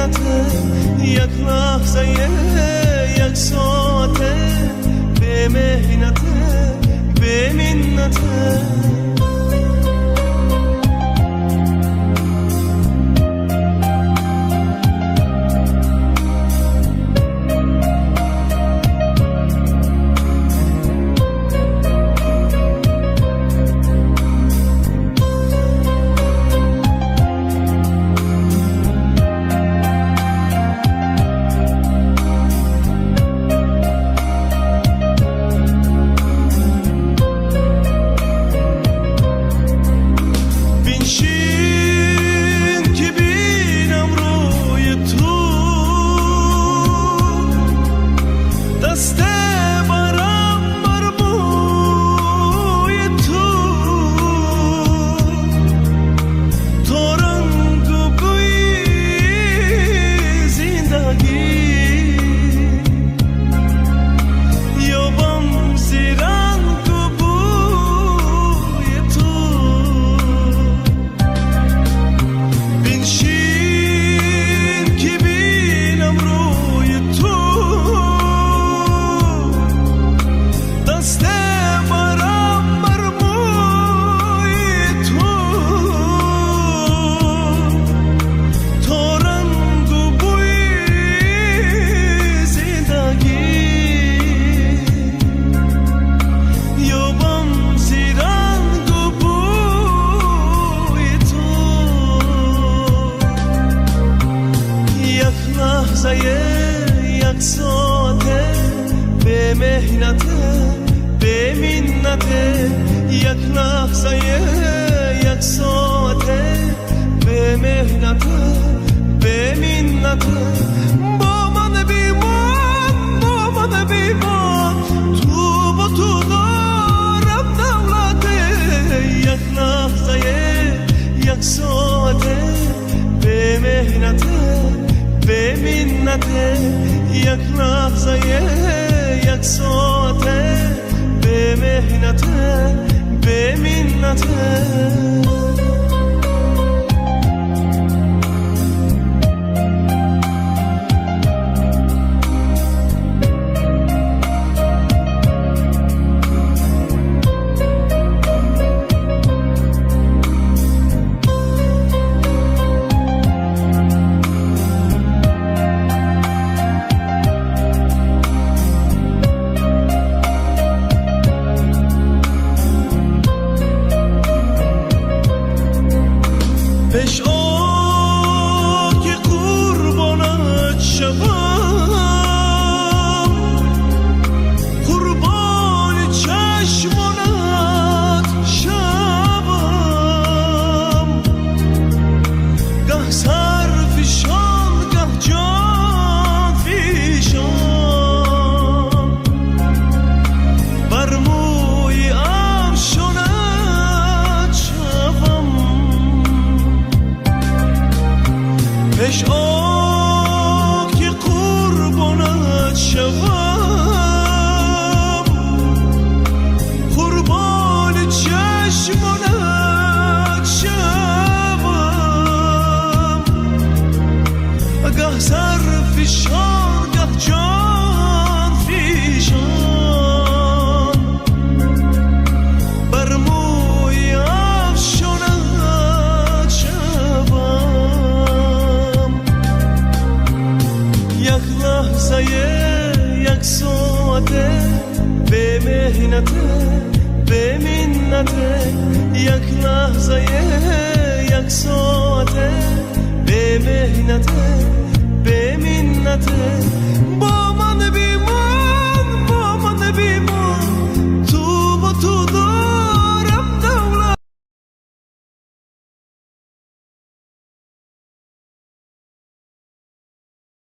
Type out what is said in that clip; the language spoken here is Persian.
منته یک لحظه یک ساعته به مهنته به منته یک ساعته به مهنته به منته یک لحظه یک ساعته به مهنته به منته با من بیمان با من بیمان تو با تو دارم دولته یک لحظه یک ساعته به مهنته به منته یک لحظه یک ساعته به مهنته به منته یک ساعته به مهنته به منته یک لحظه یک ساعته به مهنته به منته